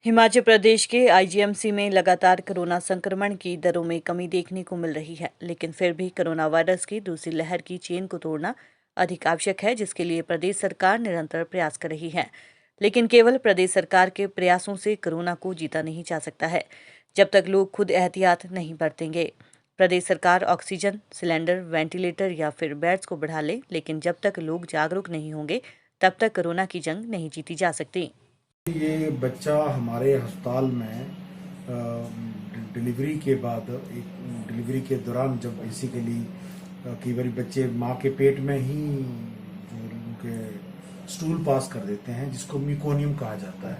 हिमाचल प्रदेश के आईजीएमसी में लगातार कोरोना संक्रमण की दरों में कमी देखने को मिल रही है, लेकिन फिर भी कोरोना वायरस की दूसरी लहर की चेन को तोड़ना अधिक आवश्यक है, जिसके लिए प्रदेश सरकार निरंतर प्रयास कर रही है। लेकिन केवल प्रदेश सरकार के प्रयासों से कोरोना को जीता नहीं जा सकता है, जब तक लोग खुद एहतियात नहीं बरतेंगे। प्रदेश सरकार ऑक्सीजन सिलेंडर, वेंटिलेटर या फिर बेड्स को बढ़ा ले, लेकिन जब तक लोग जागरूक नहीं होंगे तब तक कोरोना की जंग नहीं जीती जा सकती। ये बच्चा हमारे अस्पताल में डिलीवरी के बाद डिलीवरी के दौरान जब बेसिकली कई बार बच्चे माँ के पेट में ही जो उनके स्टूल पास कर देते हैं, जिसको म्यूकोनियम कहा जाता है,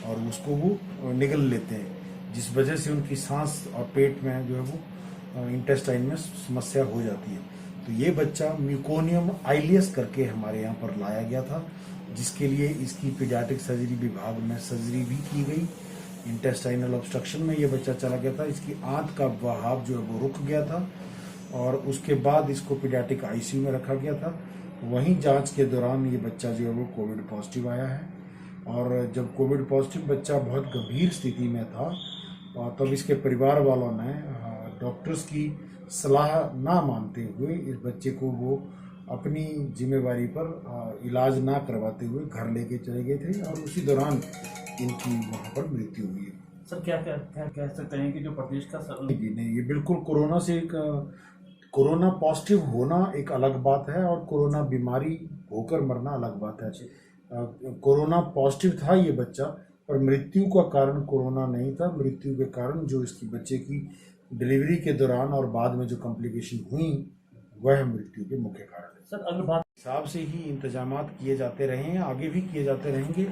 और उसको वो निगल लेते हैं, जिस वजह से उनकी सांस और पेट में जो है वो इंटेस्टाइन में समस्या हो जाती है। तो ये बच्चा म्यूकोनियम आइलियस करके हमारे यहाँ पर लाया गया था, जिसके लिए इसकी पीडियाट्रिक सर्जरी विभाग में सर्जरी भी की गई। इंटेस्टाइनल ऑब्स्ट्रक्शन में ये बच्चा चला गया था, इसकी आंत का बहाव जो है वो रुक गया था, और उसके बाद इसको पीडियाट्रिक आईसीयू में रखा गया था। वहीं जांच के दौरान ये बच्चा जो है वो कोविड पॉजिटिव आया है, और जब कोविड पॉजिटिव बच्चा बहुत गंभीर स्थिति में था, तब इसके परिवार वालों ने डॉक्टर्स की सलाह ना मानते हुए इस बच्चे को वो अपनी जिम्मेवारी पर इलाज ना करवाते हुए घर लेके चले गए थे, और उसी दौरान इनकी वहाँ पर मृत्यु हुई है। सर क्या क्या क्या कह सकते हैं कि जो प्रदेश का जी नहीं, ये बिल्कुल कोरोना से कोरोना पॉजिटिव होना एक अलग बात है, और कोरोना बीमारी होकर मरना अलग बात है। कोरोना पॉजिटिव था ये बच्चा, पर मृत्यु का कारण कोरोना नहीं था। मृत्यु के कारण जो इसकी बच्चे की डिलीवरी के दौरान और बाद में जो कॉम्प्लिकेशन हुई, वह मृत्यु के मुख्य कारण है। सर अगली बात हिसाब से ही इंतजामात किए जाते रहे हैं, आगे भी किए जाते रहेंगे,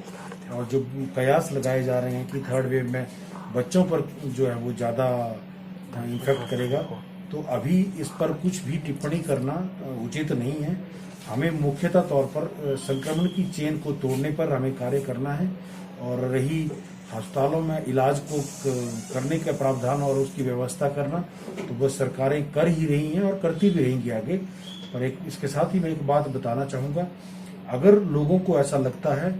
और जो कयास लगाए जा रहे हैं कि थर्ड वेव में बच्चों पर जो है वो ज़्यादा इन्फेक्ट करेगा, तो अभी इस पर कुछ भी टिप्पणी करना उचित नहीं है। हमें मुख्यतः तौर पर संक्रमण की चेन को तोड़ने पर हमें कार्य करना है, और रही अस्पतालों में इलाज को करने का प्रावधान और उसकी व्यवस्था करना, तो वह सरकारें कर ही रही हैं और करती भी रहेंगी आगे। पर इसके साथ ही मैं एक बात बताना चाहूँगा, अगर लोगों को ऐसा लगता है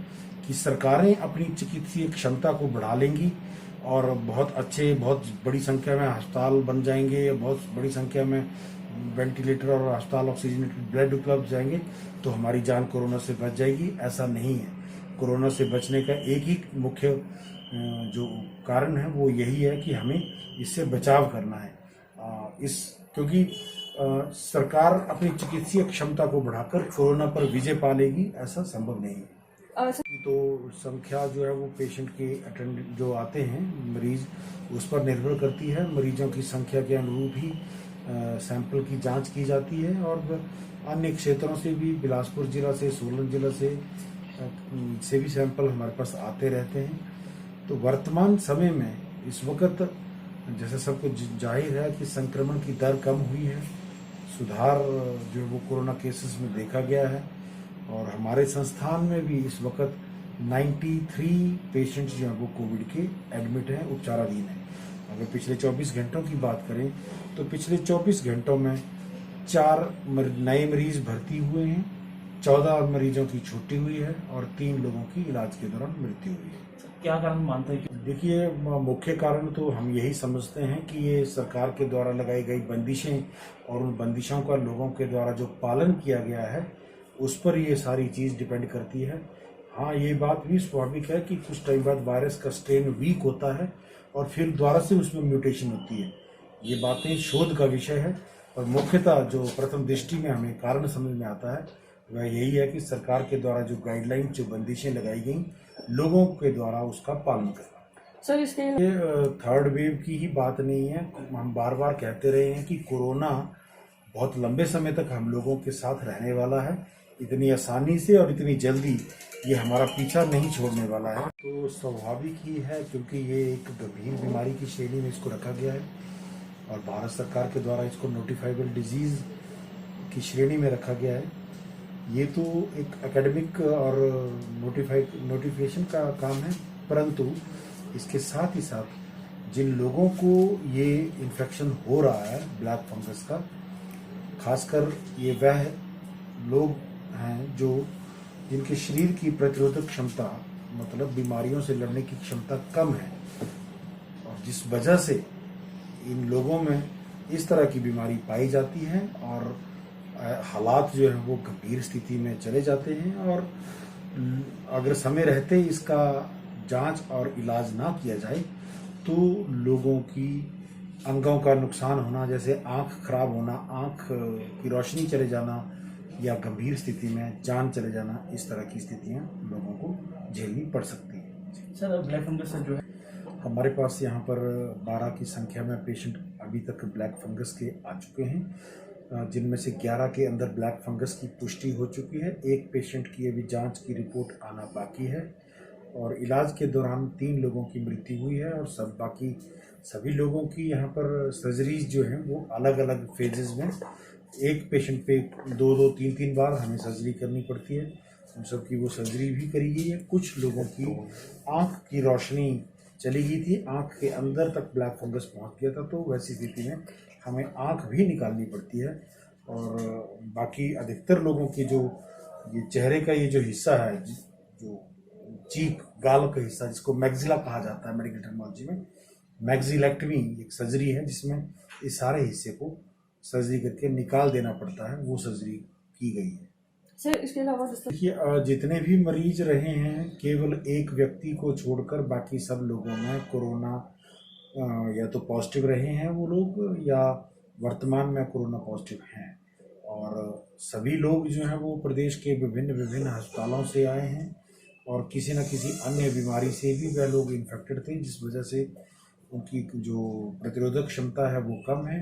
कि सरकारें अपनी चिकित्सीय क्षमता को बढ़ा लेंगी और बहुत बड़ी संख्या में अस्पताल बन जाएंगे, बहुत बड़ी संख्या में वेंटिलेटर और अस्पताल ऑक्सीजनेटेड बेड उपलब्ध जाएंगे, तो हमारी जान कोरोना से बच जाएगी, ऐसा नहीं है। कोरोना से बचने का एक ही मुख्य जो कारण है वो यही है कि हमें इससे बचाव करना है। क्योंकि सरकार अपनी चिकित्सीय क्षमता को बढ़ाकर कोरोना पर विजय पा लेगी, ऐसा संभव नहीं है। तो संख्या जो है वो पेशेंट के अटेंडेंट जो आते हैं मरीज, उस पर निर्भर करती है। मरीजों की संख्या के अनुरूप ही सैंपल की जांच की जाती है, और अन्य क्षेत्रों से भी, बिलासपुर जिला से, सोलन जिला से भी सैंपल हमारे पास आते रहते हैं। तो वर्तमान समय में इस वक्त जैसे सबको जाहिर है कि संक्रमण की दर कम हुई है, सुधार जो वो कोरोना केसेस में देखा गया है, और हमारे संस्थान में भी इस वक्त 93 पेशेंट्स जो हैं वो कोविड के एडमिट हैं, उपचाराधीन हैं। अगर पिछले 24 घंटों की बात करें तो पिछले 24 घंटों में 4 नए मरीज भर्ती हुए हैं, 14 मरीजों की छुट्टी हुई है, और 3 लोगों की इलाज के दौरान मृत्यु हुई है। क्या कारण मानते हैं कि देखिए, मुख्य कारण तो हम यही समझते हैं कि ये सरकार के द्वारा लगाई गई बंदिशें, और उन बंदिशों का लोगों के द्वारा जो पालन किया गया है, उस पर ये सारी चीज़ डिपेंड करती है। हाँ, ये बात भी स्वाभाविक है कि कुछ टाइम बाद वायरस का स्ट्रेन वीक होता है और फिर दोबारा से उसमें म्यूटेशन होती है। ये बातें शोध का विषय है, और मुख्यतः जो प्रथम दृष्टि में हमें कारण समझ में आता है वह यही है कि सरकार के द्वारा जो गाइडलाइन, जो बंदिशें लगाई गई, लोगों के द्वारा उसका पालन करना। सर इसके ये थर्ड वेव की ही बात नहीं है। हम बार बार कहते रहे हैं कि कोरोना बहुत लंबे समय तक हम लोगों के साथ रहने वाला है, इतनी आसानी से और इतनी जल्दी ये हमारा पीछा नहीं छोड़ने वाला है। तो स्वाभाविक ही है, क्योंकि ये एक गंभीर बीमारी की श्रेणी में इसको रखा गया है, और भारत सरकार के द्वारा इसको नोटिफाइबल डिजीज की श्रेणी में रखा गया है। ये तो एक एकेडमिक और नोटिफिकेशन का काम है, परंतु इसके साथ ही साथ जिन लोगों को ये इन्फेक्शन हो रहा है ब्लैक फंगस का, खासकर ये वह लोग हैं जो जिनके शरीर की प्रतिरोधक क्षमता मतलब बीमारियों से लड़ने की क्षमता कम है, और जिस वजह से इन लोगों में इस तरह की बीमारी पाई जाती है और हालात जो है वो गंभीर स्थिति में चले जाते हैं। और अगर समय रहते ही इसका जांच और इलाज ना किया जाए तो लोगों की अंगों का नुकसान होना, जैसे आंख खराब होना, आंख की रोशनी चले जाना, या गंभीर स्थिति में जान चले जाना, इस तरह की स्थितियां लोगों को झेलनी पड़ सकती हैं। सर ब्लैक फंगस से जो है हमारे पास यहाँ पर 12 की संख्या में पेशेंट अभी तक ब्लैक फंगस के आ चुके हैं, जिनमें से 11 के अंदर ब्लैक फंगस की पुष्टि हो चुकी है। एक पेशेंट की अभी जांच की रिपोर्ट आना बाकी है, और इलाज के दौरान 3 लोगों की मृत्यु हुई है, और बाकी सभी लोगों की यहाँ पर सर्जरीज जो हैं वो अलग अलग फेजेस में, एक पेशेंट पे 2-3 बार हमें सर्जरी करनी पड़ती है, उन सब की वो सर्जरी भी करी गई है। कुछ लोगों की आँख की रोशनी चली गई थी, आँख के अंदर तक ब्लैक फंगस पहुँच गया था, तो वैसी स्थिति में हमें आँख भी निकालनी पड़ती है। और बाकी अधिकतर लोगों की जो ये चेहरे का ये जो हिस्सा है, जो चीक गाल का हिस्सा, जिसको मैक्सिला कहा जाता है मेडिकल टर्मिनोलॉजी में, मैक्सिलेक्टमी एक सर्जरी है जिसमें इस सारे हिस्से को सर्जरी करके निकाल देना पड़ता है, वो सर्जरी की गई है। सर इसके अलावा देखिए, जितने भी मरीज रहे हैं, केवल एक व्यक्ति को छोड़कर बाकी सब लोगों में कोरोना या तो पॉजिटिव रहे हैं वो लोग, या वर्तमान में कोरोना पॉजिटिव हैं। और सभी लोग जो हैं वो प्रदेश के विभिन्न अस्पतालों से आए हैं, और किसी न किसी अन्य बीमारी से भी वह लोग इन्फेक्टेड थे, जिस वजह से उनकी जो प्रतिरोधक क्षमता है वो कम है।